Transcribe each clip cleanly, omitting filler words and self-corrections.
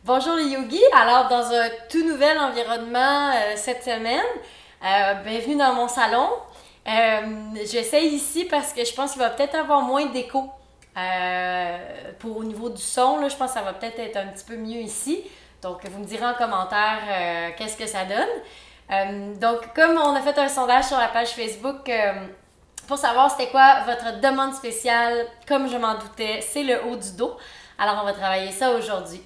Bonjour les yogis, alors dans un tout nouvel environnement cette semaine, bienvenue dans mon salon. J'essaye ici parce que je pense qu'il va peut-être avoir moins d'écho pour au niveau du son, là, je pense que ça va peut-être être un petit peu mieux ici. Donc vous me direz en commentaire qu'est-ce que ça donne. Donc comme on a fait un sondage sur la page Facebook pour savoir c'était quoi votre demande spéciale, comme je m'en doutais, c'est le haut du dos. Alors on va travailler ça aujourd'hui.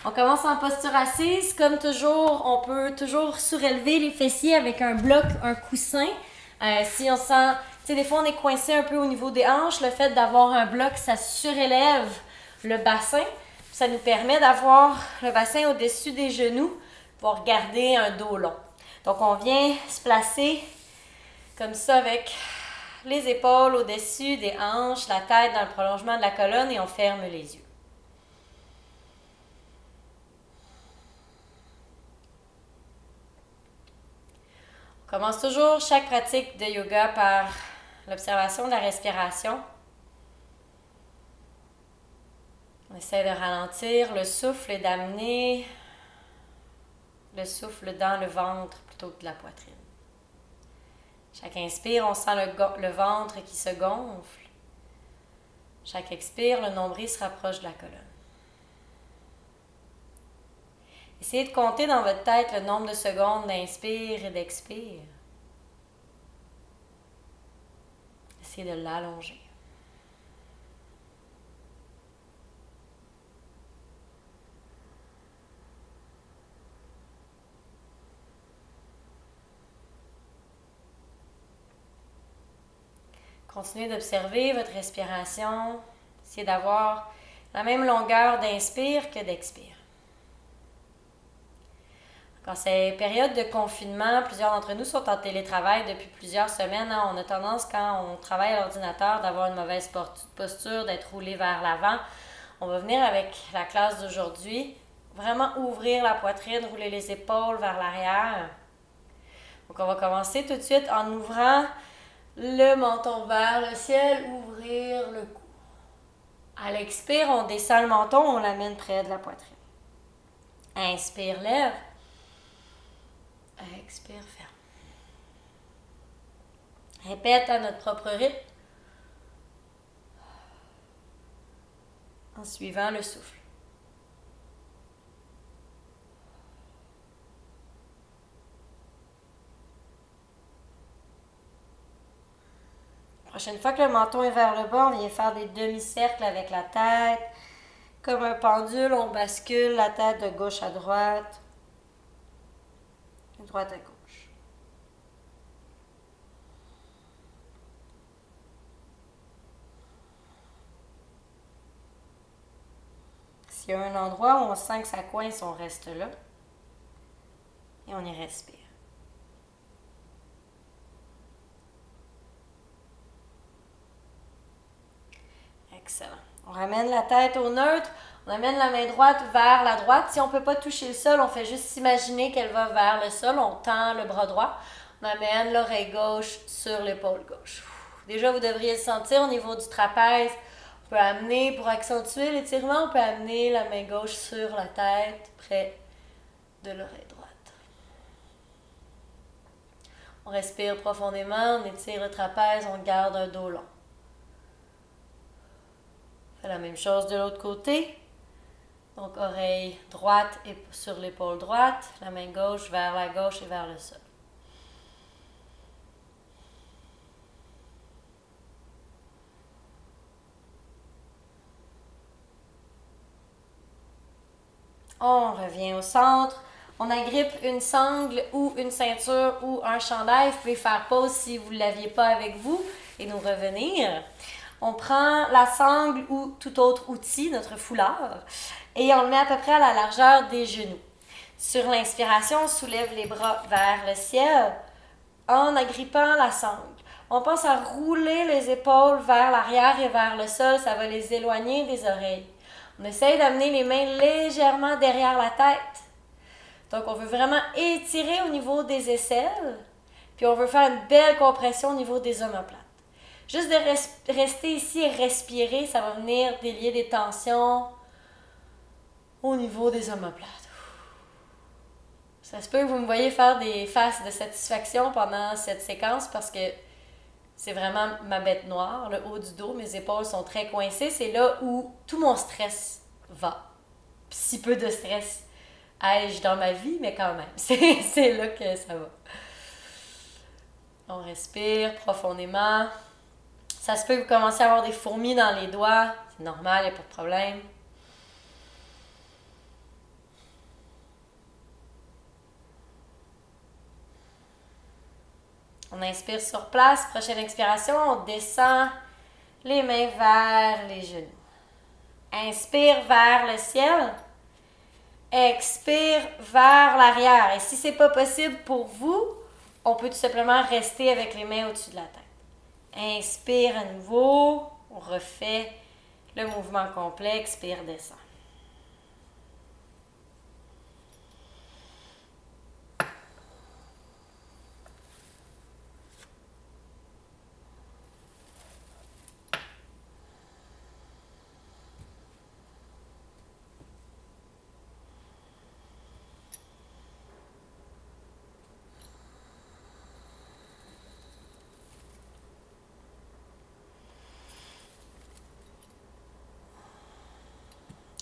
On commence en posture assise. Comme toujours, on peut toujours surélever les fessiers avec un bloc, un coussin. Si on sent, tu sais, des fois on est coincé un peu au niveau des hanches, le fait d'avoir un bloc, ça surélève le bassin. Ça nous permet d'avoir le bassin au-dessus des genoux pour garder un dos long. Donc on vient se placer comme ça avec les épaules au-dessus des hanches, la tête dans le prolongement de la colonne et on ferme les yeux. On commence toujours chaque pratique de yoga par l'observation de la respiration. On essaie de ralentir le souffle et d'amener le souffle dans le ventre plutôt que de la poitrine. Chaque inspire, on sent le ventre qui se gonfle. Chaque expire, le nombril se rapproche de la colonne. Essayez de compter dans votre tête le nombre de secondes d'inspire et d'expire. Essayez de l'allonger. Continuez d'observer votre respiration. Essayez d'avoir la même longueur d'inspire que d'expire. Quand c'est période de confinement, plusieurs d'entre nous sont en télétravail depuis plusieurs semaines. On a tendance, quand on travaille à l'ordinateur, d'avoir une mauvaise posture, d'être roulé vers l'avant. On va venir avec la classe d'aujourd'hui, vraiment ouvrir la poitrine, rouler les épaules vers l'arrière. Donc on va commencer tout de suite en ouvrant le menton vers le ciel, ouvrir le cou. À l'expire, on descend le menton, on l'amène près de la poitrine. Inspire, lève. Expire, ferme. Répète à notre propre rythme en suivant le souffle. La prochaine fois que le menton est vers le bas, on vient faire des demi-cercles avec la tête. Comme un pendule, on bascule la tête de gauche à droite, de droite à gauche. S'il y a un endroit où on sent que ça coince, on reste là. Et on y respire. Excellent. On ramène la tête au neutre. On amène la main droite vers la droite. Si on ne peut pas toucher le sol, on fait juste s'imaginer qu'elle va vers le sol. On tend le bras droit. On amène l'oreille gauche sur l'épaule gauche. Déjà, vous devriez le sentir au niveau du trapèze. On peut amener, pour accentuer l'étirement, on peut amener la main gauche sur la tête, près de l'oreille droite. On respire profondément, on étire le trapèze, on garde un dos long. On fait la même chose de l'autre côté. Donc, oreille droite et sur l'épaule droite, la main gauche vers la gauche et vers le sol. On revient au centre. On agrippe une sangle ou une ceinture ou un chandail. Vous pouvez faire pause si vous ne l'aviez pas avec vous et nous revenir. On prend la sangle ou tout autre outil, notre foulard, et on le met à peu près à la largeur des genoux. Sur l'inspiration, on soulève les bras vers le ciel en agrippant la sangle. On pense à rouler les épaules vers l'arrière et vers le sol, ça va les éloigner des oreilles. On essaye d'amener les mains légèrement derrière la tête. Donc, on veut vraiment étirer au niveau des aisselles, puis on veut faire une belle compression au niveau des omoplates. Juste de rester ici et respirer, ça va venir délier des tensions au niveau des omoplates. Ça se peut que vous me voyez faire des faces de satisfaction pendant cette séquence parce que c'est vraiment ma bête noire, le haut du dos, mes épaules sont très coincées. C'est là où tout mon stress va. Si peu de stress ai-je dans ma vie, mais quand même, c'est là que ça va. On respire profondément. Ça se peut que vous commenciez à avoir des fourmis dans les doigts. C'est normal, il n'y a pas de problème. On inspire sur place. Prochaine expiration, on descend les mains vers les genoux. Inspire vers le ciel. Expire vers l'arrière. Et si ce n'est pas possible pour vous, on peut tout simplement rester avec les mains au-dessus de la tête. Inspire à nouveau. On refait le mouvement complet. Expire, descend.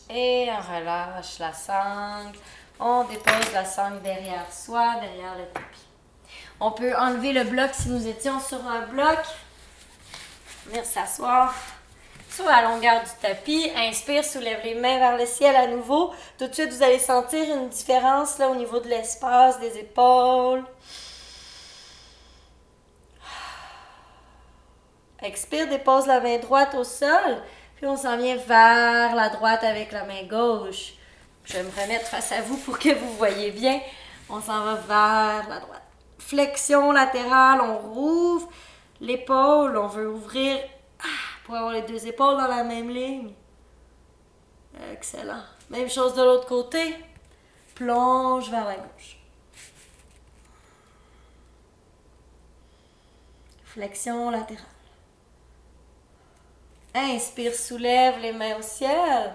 Et on relâche la sangle. On dépose la sangle derrière soi, derrière le tapis. On peut enlever le bloc si nous étions sur un bloc. Venir s'asseoir sur la longueur du tapis. Inspire, soulève les mains vers le ciel à nouveau. Tout de suite, vous allez sentir une différence là, au niveau de l'espace, des épaules. Expire, dépose la main droite au sol. Puis on s'en vient vers la droite avec la main gauche. Je vais me remettre face à vous pour que vous voyez bien. On s'en va vers la droite. Flexion latérale, on rouvre l'épaule. On veut ouvrir pour avoir les deux épaules dans la même ligne. Excellent. Même chose de l'autre côté. Plonge vers la gauche. Flexion latérale. Inspire, soulève les mains au ciel.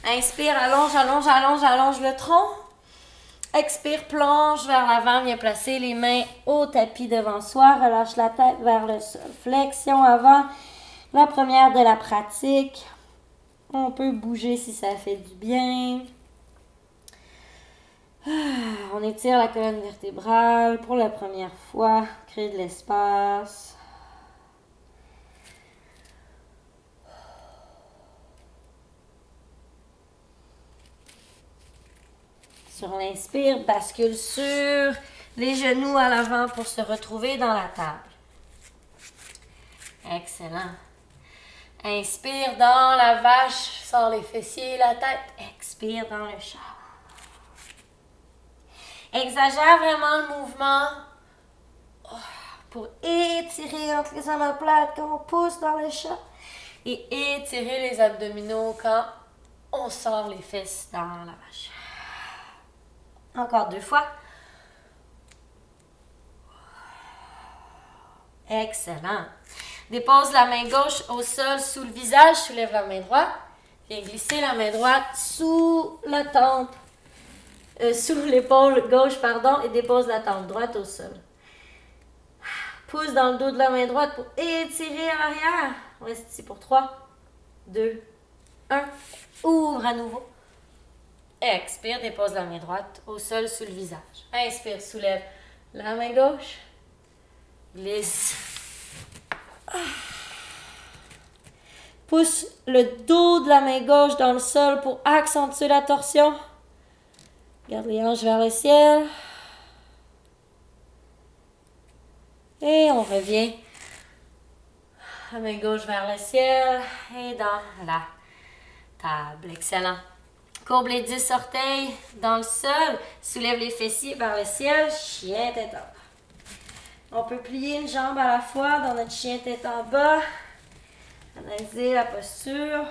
Inspire, allonge, allonge, allonge, allonge le tronc. Expire, plonge vers l'avant, viens placer les mains au tapis devant soi. Relâche la tête vers le sol. Flexion avant, la première de la pratique. On peut bouger si ça fait du bien. On étire la colonne vertébrale pour la première fois. Crée de l'espace. Sur l'inspire, bascule sur les genoux à l'avant pour se retrouver dans la table. Excellent. Inspire dans la vache, sors les fessiers et la tête. Expire dans le chat. Exagère vraiment le mouvement pour étirer entre les omoplates quand on pousse dans le chat et étirer les abdominaux quand on sort les fesses dans la vache. Encore 2 fois. Excellent. Dépose la main gauche au sol sous le visage, soulève la main droite. Viens glisser la main droite sous la tempe, sous l'épaule gauche, pardon, et dépose la tempe droite au sol. Pousse dans le dos de la main droite pour étirer à l'arrière. On reste ici pour 3, 2, 1. Ouvre à nouveau. Expire, dépose la main droite au sol sous le visage. Inspire, soulève la main gauche. Glisse. Pousse le dos de la main gauche dans le sol pour accentuer la torsion. Garde les hanches vers le ciel. Et on revient. La main gauche vers le ciel et dans la table. Excellent. Courbe les 10 orteils dans le sol. Soulève les fessiers vers le ciel. Chien tête en bas. On peut plier une jambe à la fois dans notre chien tête en bas. Analyser la posture.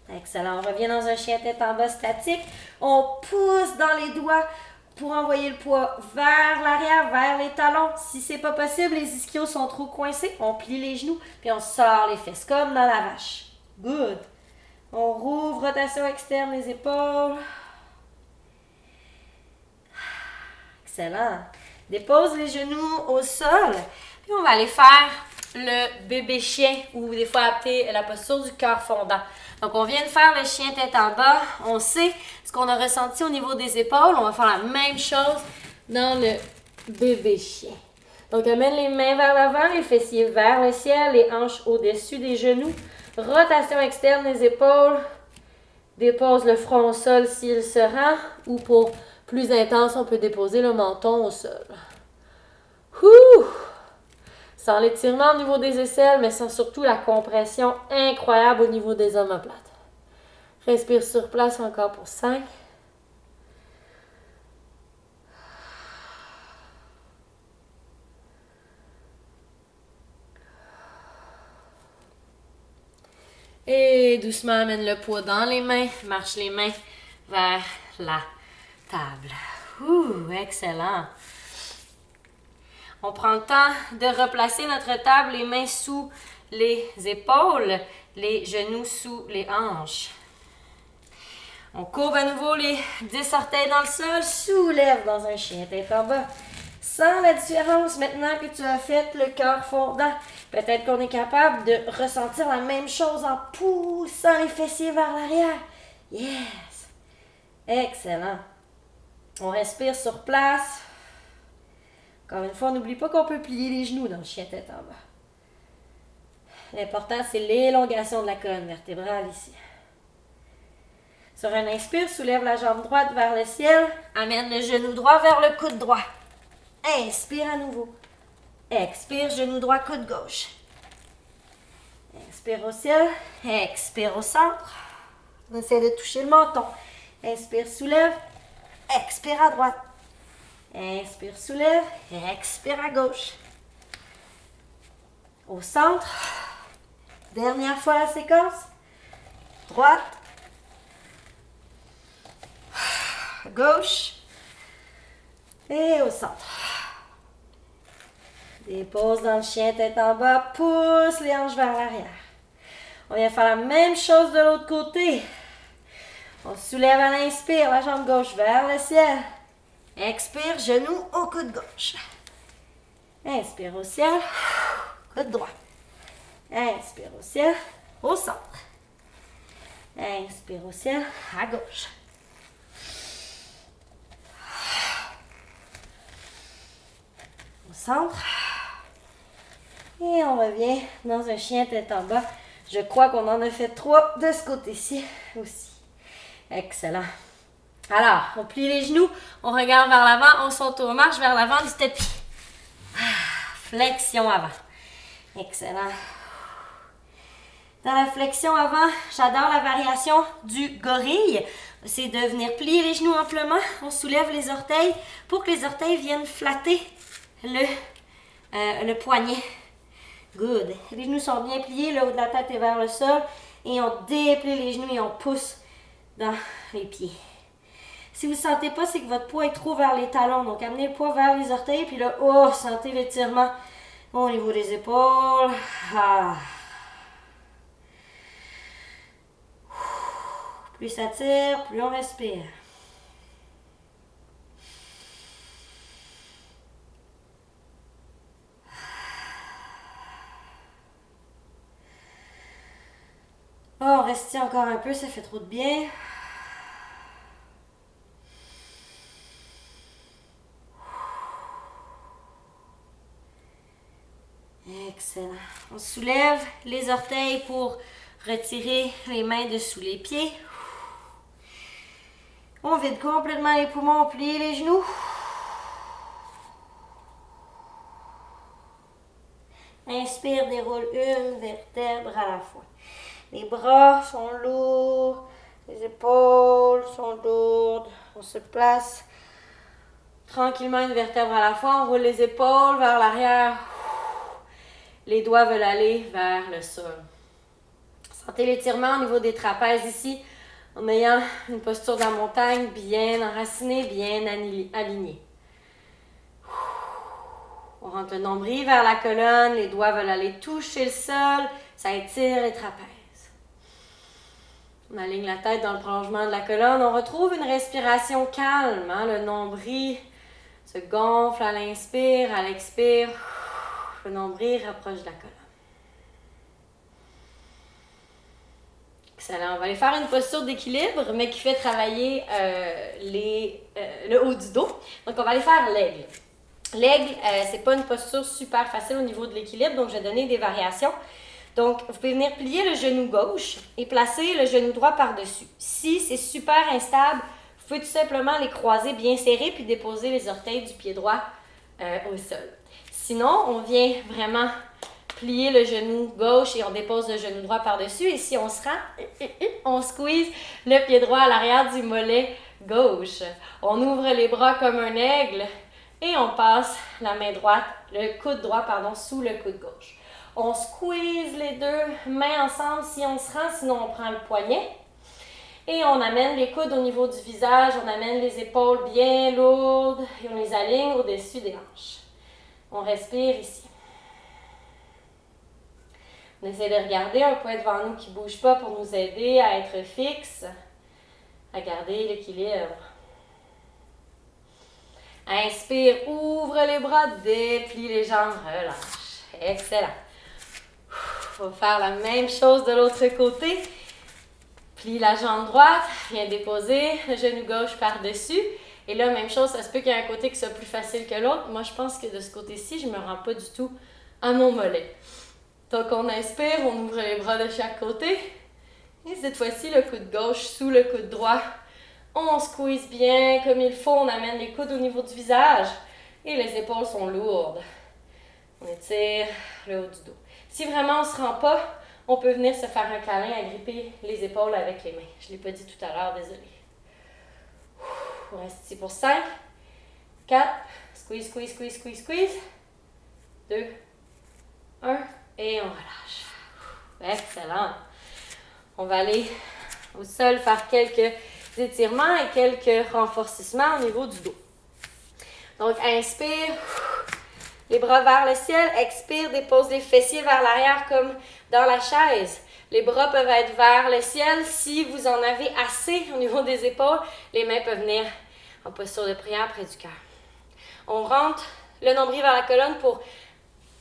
Excellent. On revient dans un chien tête en bas statique. On pousse dans les doigts pour envoyer le poids vers l'arrière, vers les talons. Si c'est pas possible, les ischios sont trop coincés, on plie les genoux, puis on sort les fesses comme dans la vache. Good. On rouvre, rotation externe des épaules. Excellent. Dépose les genoux au sol, puis on va aller faire le bébé chien ou des fois appelé la posture du cœur fondant. Donc, on vient de faire le chien tête en bas. On sait ce qu'on a ressenti au niveau des épaules. On va faire la même chose dans le bébé chien. Donc, amène les mains vers l'avant, les fessiers vers le ciel, les hanches au-dessus des genoux. Rotation externe des épaules. Dépose le front au sol s'il se rend. Ou pour plus intense, on peut déposer le menton au sol. Ouh! Sans l'étirement au niveau des aisselles, mais sans surtout la compression incroyable au niveau des omoplates. Respire sur place encore pour 5. Et doucement, amène le poids dans les mains. Marche les mains vers la table. Ouh, excellent. On prend le temps de replacer notre table, les mains sous les épaules, les genoux sous les hanches. On courbe à nouveau les 10 orteils dans le sol, soulève dans un chien tête en bas. Sens la différence maintenant que tu as fait le cœur fondant. Peut-être qu'on est capable de ressentir la même chose en poussant les fessiers vers l'arrière. Yes! Excellent. On respire sur place. Encore une fois, on n'oublie pas qu'on peut plier les genoux dans le chien tête en bas. L'important, c'est l'élongation de la colonne vertébrale ici. Sur un inspire, soulève la jambe droite vers le ciel. Amène le genou droit vers le coude droit. Inspire à nouveau. Expire, genou droit, coude gauche. Inspire au ciel. Expire au centre. On essaie de toucher le menton. Inspire, soulève. Expire à droite. Inspire, soulève. Expire à gauche. Au centre. Dernière fois la séquence. Droite. Gauche. Et au centre. Dépose dans le chien tête en bas. Pousse les hanches vers l'arrière. On vient faire la même chose de l'autre côté. On soulève à l'inspire la jambe gauche vers le ciel. Expire, genou au coude gauche. Inspire au ciel, coude droit. Inspire au ciel, au centre. Inspire au ciel, à gauche. Au centre. Et on revient dans un chien tête en bas. Je crois qu'on en a fait 3 de ce côté-ci aussi. Excellent. Alors, on plie les genoux, on regarde vers l'avant, on saute aux marches vers l'avant du tapis. Flexion avant. Excellent. Dans la flexion avant, j'adore la variation du gorille. C'est de venir plier les genoux amplement. On soulève les orteils pour que les orteils viennent flatter le poignet. Good. Les genoux sont bien pliés, le haut de la tête est vers le sol. Et on déplie les genoux et on pousse dans les pieds. Si vous ne sentez pas, c'est que votre poids est trop vers les talons. Donc, amenez le poids vers les orteils. Puis là, sentez l'étirement au niveau des épaules. Plus ça tire, plus on respire. On reste encore un peu, ça fait trop de bien. Excellent. On soulève les orteils pour retirer les mains de sous les pieds. On vide complètement les poumons, on plie les genoux. Inspire, déroule une vertèbre à la fois. Les bras sont lourds, les épaules sont lourdes. On se place tranquillement une vertèbre à la fois. On roule les épaules vers l'arrière. Les doigts veulent aller vers le sol. Sentez l'étirement au niveau des trapèzes ici. en ayant une posture de la montagne bien enracinée, bien alignée. On rentre le nombril vers la colonne, les doigts veulent aller toucher le sol, ça étire les trapèzes. On aligne la tête dans le prolongement de la colonne, on retrouve une respiration calme, hein? Le nombril se gonfle à l'inspire, à l'expire, le nombril rapproche de la colonne. Excellent. On va aller faire une posture d'équilibre, mais qui fait travailler le haut du dos. Donc, on va aller faire l'aigle. L'aigle, c'est pas une posture super facile au niveau de l'équilibre, donc je vais donner des variations. Donc, vous pouvez venir plier le genou gauche et placer le genou droit par-dessus. Si c'est super instable, vous pouvez tout simplement les croiser bien serrés puis déposer les orteils du pied droit au sol. Sinon, on vient vraiment plier le genou gauche et on dépose le genou droit par-dessus. Et si on se rend, on squeeze le pied droit à l'arrière du mollet gauche. On ouvre les bras comme un aigle et on passe la main droite, le coude droit, sous le coude gauche. On squeeze les deux mains ensemble si on se rend, sinon on prend le poignet. Et on amène les coudes au niveau du visage, on amène les épaules bien lourdes et on les aligne au-dessus des hanches. On respire ici. On essaie de regarder un point devant nous qui ne bouge pas pour nous aider à être fixe, à garder l'équilibre. Inspire, ouvre les bras, déplie les jambes, relâche. Excellent. On va faire la même chose de l'autre côté. Plie la jambe droite, viens déposer le genou gauche par-dessus. Et là, même chose, ça se peut qu'il y ait un côté qui soit plus facile que l'autre. Moi, je pense que de ce côté-ci, je ne me rends pas du tout à mon mollet. Donc, on inspire, on ouvre les bras de chaque côté. Et cette fois-ci, le coude gauche sous le coude droit. On squeeze bien comme il faut. On amène les coudes au niveau du visage. Et les épaules sont lourdes. On étire le haut du dos. Si vraiment on ne se rend pas, on peut venir se faire un câlin, agripper les épaules avec les mains. Je ne l'ai pas dit tout à l'heure, désolée. On reste ici pour 5, 4, squeeze, squeeze, squeeze, squeeze, squeeze. 2, 1, et on relâche. Excellent. On va aller au sol faire quelques étirements et quelques renforcements au niveau du dos. Donc, inspire, les bras vers le ciel. Expire, dépose les fessiers vers l'arrière comme dans la chaise. Les bras peuvent être vers le ciel. Si vous en avez assez au niveau des épaules, les mains peuvent venir en posture de prière près du cœur. On rentre le nombril vers la colonne pour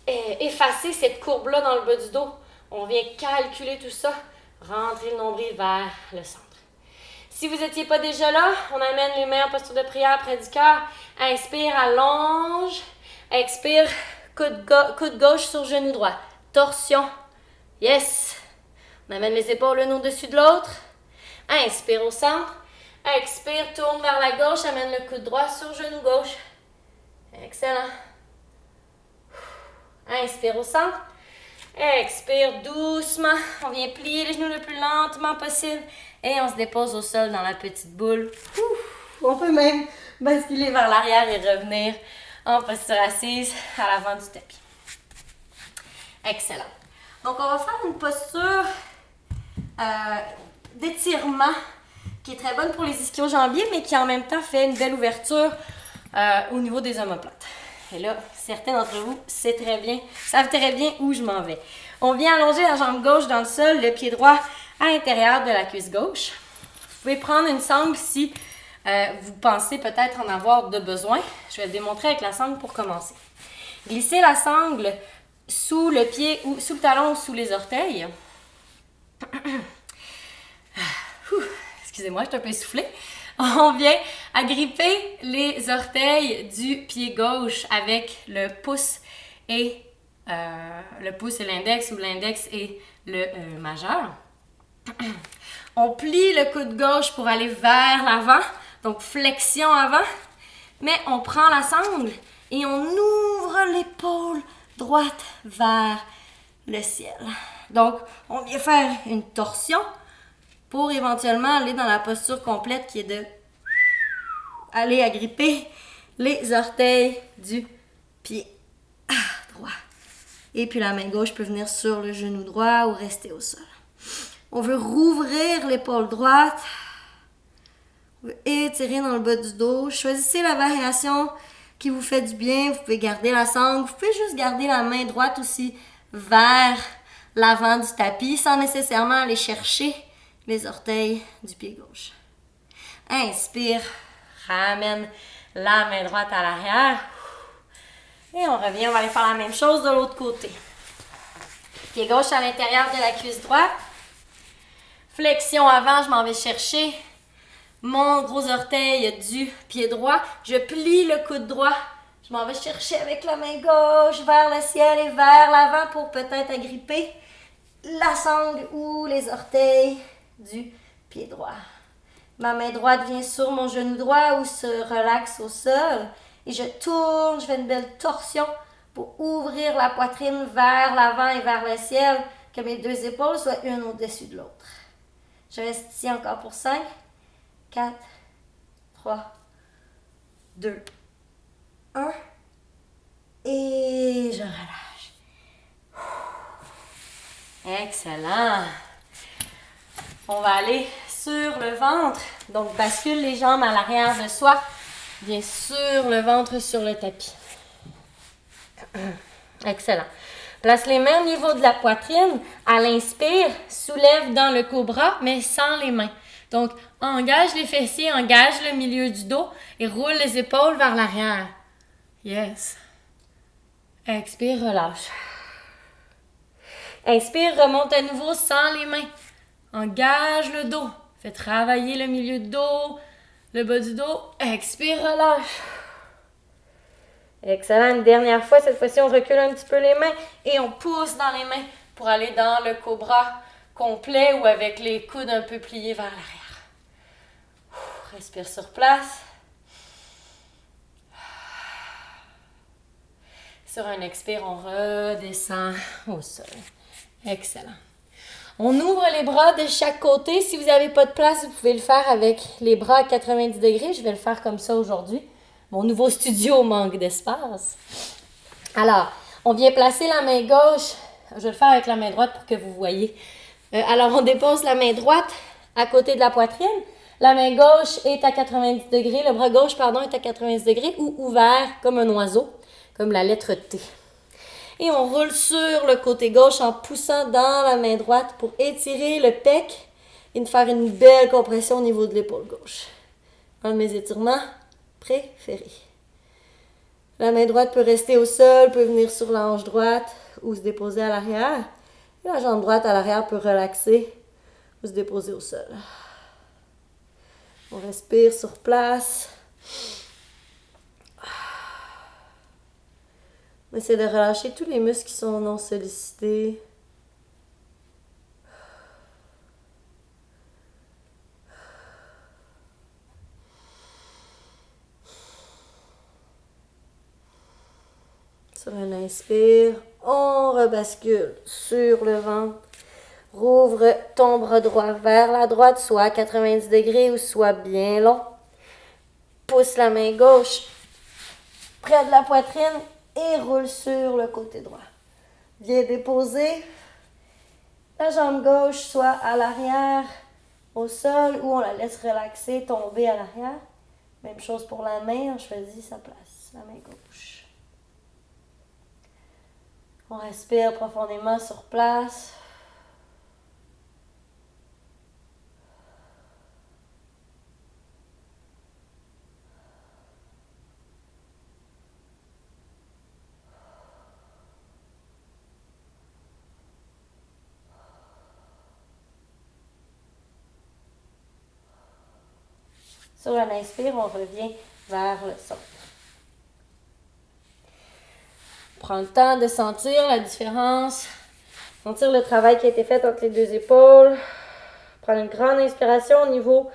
effacer cette courbe-là dans le bas du dos. On vient calculer tout ça. Rentrer le nombril vers le centre. Si vous n'étiez pas déjà là, on amène les mains en posture de prière près du cœur. Inspire, allonge. Expire, coude gauche sur genou droit. Torsion. Yes. On amène les épaules l'une au-dessus de l'autre. Inspire au centre. Expire, tourne vers la gauche. Amène le coude droit sur genou gauche. Excellent. Inspire au centre. Expire doucement. On vient plier les genoux le plus lentement possible. Et on se dépose au sol dans la petite boule. On peut même basculer vers l'arrière et revenir en posture assise à l'avant du tapis. Excellent. Donc, on va faire une posture d'étirement qui est très bonne pour les ischio-jambiers, mais qui en même temps fait une belle ouverture au niveau des omoplates. Et là, certains d'entre vous savent très bien où je m'en vais. On vient allonger la jambe gauche dans le sol, le pied droit à l'intérieur de la cuisse gauche. Vous pouvez prendre une sangle si vous pensez peut-être en avoir de besoin. Je vais le démontrer avec la sangle pour commencer. Glissez la sangle sous le pied ou sous le talon ou sous les orteils. Excusez-moi, je suis un peu essoufflée. On vient agripper les orteils du pied gauche avec le pouce et l'index ou l'index et le majeur. On plie le coude gauche pour aller vers l'avant, donc flexion avant, mais on prend la sangle et on ouvre l'épaule droite vers le ciel. Donc, on vient faire une torsion pour éventuellement aller dans la posture complète qui est de aller agripper les orteils du pied droit. Et puis la main gauche peut venir sur le genou droit ou rester au sol. On veut rouvrir l'épaule droite. On veut étirer dans le bas du dos. Choisissez la variation qui vous fait du bien. Vous pouvez garder la sangle. Vous pouvez juste garder la main droite aussi vers l'avant du tapis sans nécessairement aller chercher les orteils du pied gauche. Inspire. Ramène la main droite à l'arrière. Et on revient. On va aller faire la même chose de l'autre côté. Pied gauche à l'intérieur de la cuisse droite. Flexion avant, je m'en vais chercher mon gros orteil du pied droit. Je plie le coude droit. Je m'en vais chercher avec la main gauche vers le ciel et vers l'avant pour peut-être agripper la sangle ou les orteils du pied droit. Ma main droite vient sur mon genou droit ou se relaxe au sol. Et je tourne, je fais une belle torsion pour ouvrir la poitrine vers l'avant et vers le ciel, que mes deux épaules soient une au-dessus de l'autre. Je reste ici encore pour 5, 4, 3, 2, 1. Et je relâche. Excellent. On va aller sur le ventre. Donc, bascule les jambes à l'arrière de soi. Bien sûr, le ventre sur le tapis. Excellent. Place les mains au niveau de la poitrine. À l'inspire, soulève dans le cobra, mais sans les mains. Donc, engage les fessiers, engage le milieu du dos et roule les épaules vers l'arrière. Yes. Expire, relâche. Inspire, remonte à nouveau sans les mains. Engage le dos. Fais travailler le milieu du dos, le bas du dos. Expire, relâche. Excellent. Une dernière fois. Cette fois-ci, on recule un petit peu les mains et on pousse dans les mains pour aller dans le cobra complet ou avec les coudes un peu pliés vers l'arrière. Respire sur place. Sur un expire, on redescend au sol. Excellent. On ouvre les bras de chaque côté. Si vous n'avez pas de place, vous pouvez le faire avec les bras à 90 degrés. Je vais le faire comme ça aujourd'hui. Mon nouveau studio manque d'espace. Alors, on vient placer la main gauche. Je vais le faire avec la main droite pour que vous voyez. Alors, on dépose la main droite à côté de la poitrine. La main gauche est à 90 degrés. Le bras gauche, est à 90 degrés ou ouvert comme un oiseau, comme la lettre T. Et on roule sur le côté gauche en poussant dans la main droite pour étirer le pec et faire une belle compression au niveau de l'épaule gauche. Un de mes étirements préférés. La main droite peut rester au sol, peut venir sur la hanche droite ou se déposer à l'arrière. Et la jambe droite à l'arrière peut relaxer ou se déposer au sol. On respire sur place. On essaie de relâcher tous les muscles qui sont non sollicités. Sur un inspire, on rebascule sur le ventre. Rouvre ton bras droit vers la droite, soit à 90 degrés ou soit bien long. Pousse la main gauche près de la poitrine et roule sur le côté droit. Viens déposer la jambe gauche soit à l'arrière au sol ou on la laisse relaxer, tomber à l'arrière. Même chose pour la main, on choisit sa place, la main gauche. On respire profondément sur place. Sur un inspire, on revient vers le centre. Prends le temps de sentir la différence, sentir le travail qui a été fait entre les deux épaules. Prends une grande inspiration au niveau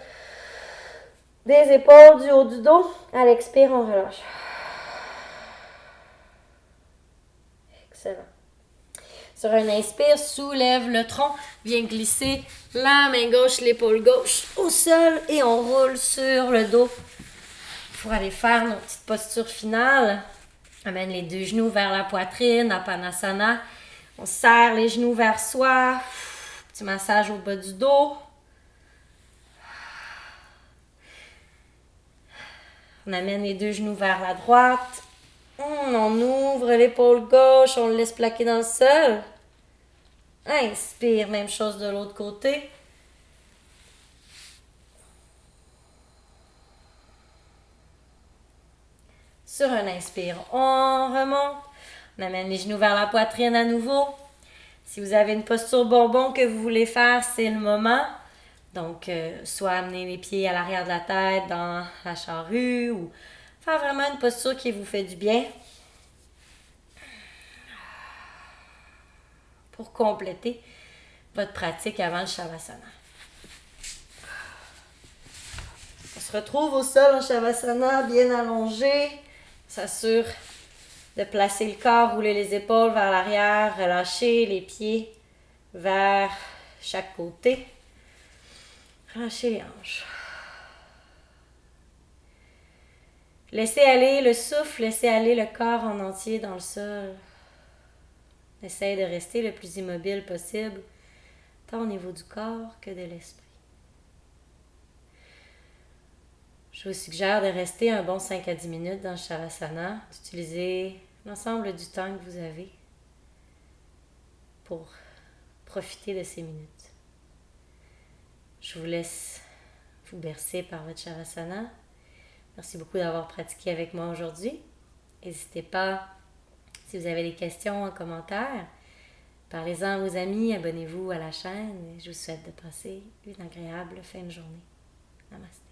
des épaules, du haut du dos. À l'expire, on relâche. Excellent. Sur un inspire, soulève le tronc, viens glisser la main gauche, l'épaule gauche au sol et on roule sur le dos pour aller faire nos petites postures finales. Amène les deux genoux vers la poitrine, Apanasana. On serre les genoux vers soi. Petit massage au bas du dos. On amène les deux genoux vers la droite. On ouvre l'épaule gauche, on le laisse plaquer dans le sol. Inspire, même chose de l'autre côté. Sur un inspire, on remonte. On amène les genoux vers la poitrine à nouveau. Si vous avez une posture bonbon que vous voulez faire, c'est le moment. Donc, soit amener les pieds à l'arrière de la tête dans la charrue ou faire vraiment une posture qui vous fait du bien. Pour compléter votre pratique avant le Shavasana. On se retrouve au sol en Shavasana, bien allongé. On s'assure de placer le corps, rouler les épaules vers l'arrière, relâcher les pieds vers chaque côté. Relâchez les hanches. Laissez aller le souffle, laissez aller le corps en entier dans le sol. Essayez de rester le plus immobile possible, tant au niveau du corps que de l'esprit. Je vous suggère de rester un bon 5 à 10 minutes dans le Shavasana, d'utiliser l'ensemble du temps que vous avez pour profiter de ces minutes. Je vous laisse vous bercer par votre Shavasana. Merci beaucoup d'avoir pratiqué avec moi aujourd'hui. N'hésitez pas, si vous avez des questions en commentaire, parlez-en à vos amis, abonnez-vous à la chaîne. Je vous souhaite de passer une agréable fin de journée. Namaste.